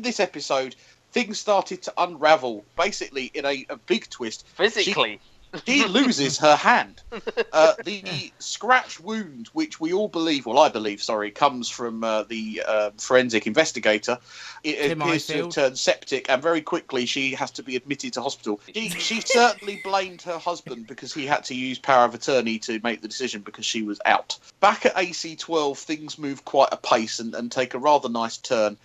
this episode, things started to unravel, basically in a big twist. Physically. She loses her hand. The scratch wound, which we all believe, well, I believe, sorry, comes from the forensic investigator. It appears to have turned septic, and very quickly she has to be admitted to hospital. She certainly blamed her husband because he had to use power of attorney to make the decision because she was out. Back at AC-12, things move quite a pace and take a rather nice turn.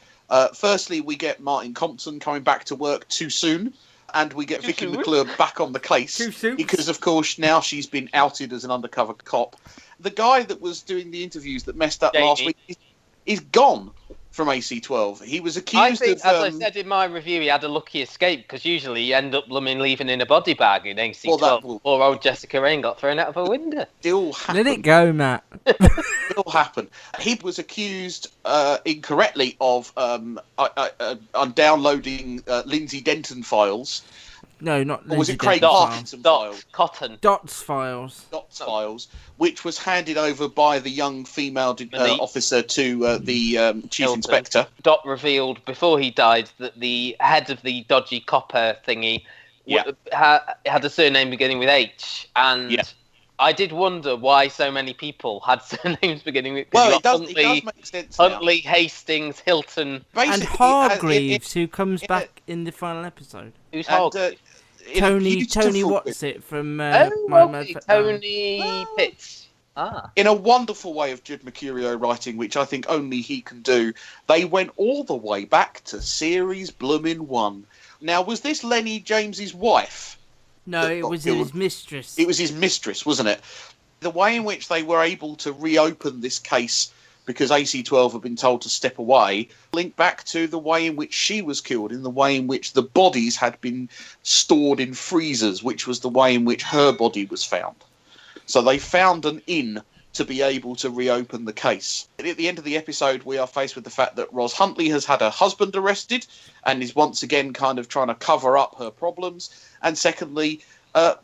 Firstly, we get Martin Compton coming back to work too soon. And we get Vicky McClure back on the case because, of course, now she's been outed as an undercover cop. The guy that was doing the interviews that messed up last week is gone from AC-12. He was accused of... as I said in my review, he had a lucky escape because usually you end up leaving in a body bag in AC-12. Poor old Jessica Raine got thrown out of a window. Still happen. Let it go, Matt. Still happen. He was accused incorrectly of downloading Lindsay Denton files. No, not Lindsay. Or was it Craig Parkinson files? Dots files. Dots files, which was handed over by the young female officer to the chief inspector. Dot revealed before he died that the head of the dodgy copper thingy had a surname beginning with H, and I did wonder why so many people had surnames beginning with... Well, it does make sense Huntley, now. Hastings, Hilton... Basically, and Hargreaves, who comes back in the final episode. Who's Hargreaves? Tony what's it from... Tony Pitts. In a wonderful way of Judd Mercurio writing, which I think only he can do, they went all the way back to series bloomin' 1. Now, was this Lenny James's wife? No, it was his mistress. It was his mistress, wasn't it? The way in which they were able to reopen this case because AC-12 had been told to step away, linked back to the way in which she was killed, in the way in which the bodies had been stored in freezers, which was the way in which her body was found. So they found an in to be able to reopen the case. At the end of the episode, we are faced with the fact that Ros Huntley has had her husband arrested and is once again kind of trying to cover up her problems. And secondly,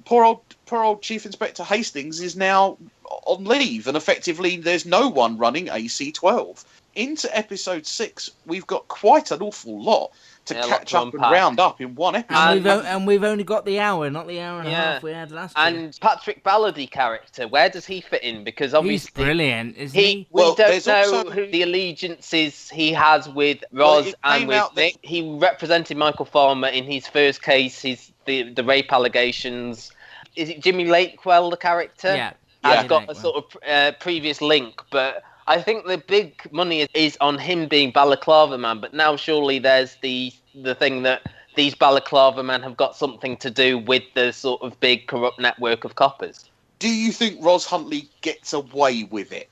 poor old Chief Inspector Hastings is now on leave, and effectively there's no one running AC-12. Into episode 6, we've got quite an awful lot to catch up and round up in one episode. And we've only got the hour, not the hour and a half we had last year. And Patrick Ballady character, where does he fit in? Because obviously... He's brilliant, isn't he? We don't know who the allegiances he has with Ros and with Nick. He represented Michael Farmer in his first case, the rape allegations. Is it Jimmy Lakewell, the character? Yeah. Has got a sort of previous link, but I think the big money is on him being Balaclava Man, but now surely there's the thing that these Balaclava Men have got something to do with the sort of big corrupt network of coppers. Do you think Ros Huntley gets away with it?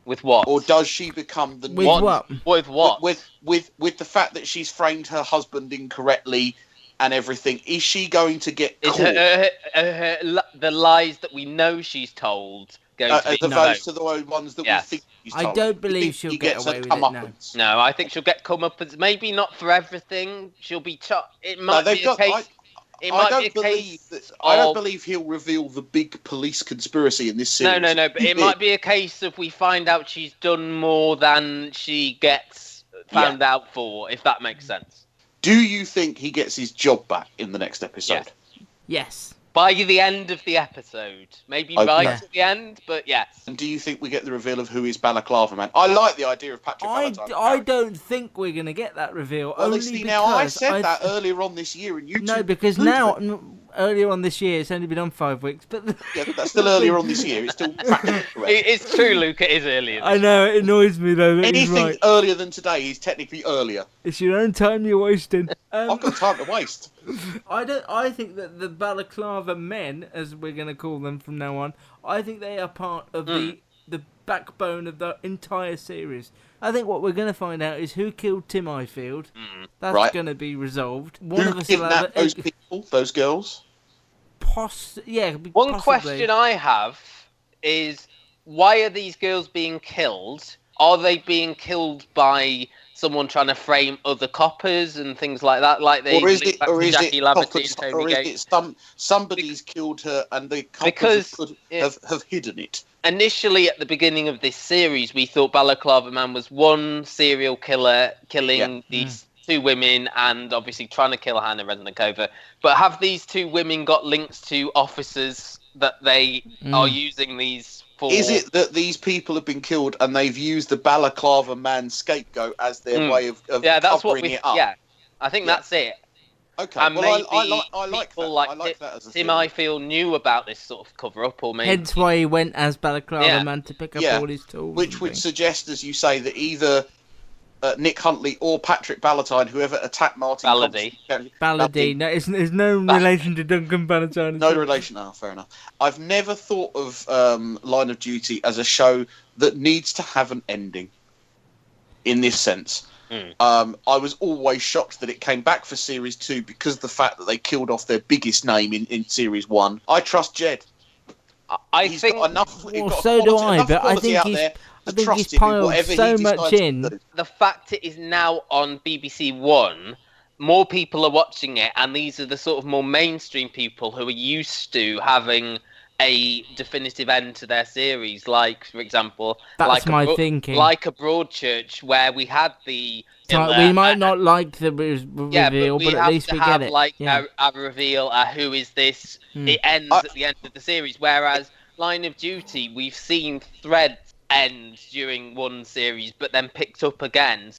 With what? Or does she become the... With what? With what? With the fact that she's framed her husband incorrectly and everything, is she going to get caught? The lies that we know she's told going to be opposed to the ones that we think she's told? I don't believe she'll get away with it now. No, I think she'll get comeuppance. Maybe not for everything. She'll be... It might be a case... I don't believe he'll reveal the big police conspiracy in this series. No, but it might be a case of we find out she's done more than she gets found out for, if that makes sense. Do you think he gets his job back in the next episode? Yes. By the end of the episode. Maybe right at the end, but yes. And do you think we get the reveal of who is Balaclava Man? I like the idea of Patrick Valentine. I don't think we're going to get that reveal. Well, I said that earlier on this year, and you No, because now... Earlier on this year, it's only been on 5 weeks, but... Yeah, but that's still earlier on this year. It's still practically correct. It's true, Luke. It is earlier. I know, it annoys me, though. Anything earlier than today is technically earlier. It's your own time you're wasting. I've got time to waste. I think that the Balaclava Men, as we're going to call them from now on, I think they are part of the backbone of the entire series. I think what we're going to find out is who killed Tim Ifield. That's going to be resolved. Who kidnapped those people, those girls? One question I have is, why are these girls being killed? Are they being killed by someone trying to frame other coppers and things like that? Like they Jackie Laverty and Tony Gates? Somebody's killed her and the coppers could have hidden it? Initially, at the beginning of this series, we thought Balaclava Man was one serial killer killing these two women and obviously trying to kill Hannah Reznikova. But have these two women got links to officers that they are using these for? Is it that these people have been killed and they've used the Balaclava Man scapegoat as their way of that's what covering it up? Yeah, I think that's it. Okay, And well, I maybe like that. Like I like that as a Tim theory. Ifield knew about this sort of cover-up, or maybe... Hence why he went as Balaclava Man to pick up all his tools. Which would suggest, as you say, that either Nick Huntley or Patrick Ballantyne, whoever attacked Martin... Balladine. No, there's no relation to Duncan Ballantyne. No relation. Oh, fair enough. I've never thought of Line of Duty as a show that needs to have an ending, in this sense. I was always shocked that it came back for Series 2 because of the fact that they killed off their biggest name in Series 1. I trust Jed. He's got enough. So do I, but I think he's piled so much in. The fact it is now on BBC One, more people are watching it, and these are the sort of more mainstream people who are used to having a definitive end to their series, like, for example, that's my thinking. Like a Broadchurch, where we had the... we might not like the reveal, but at least we get it. A reveal, who is this? It ends at the end of the series, whereas Line of Duty, we've seen threads end during one series, but then picked up again.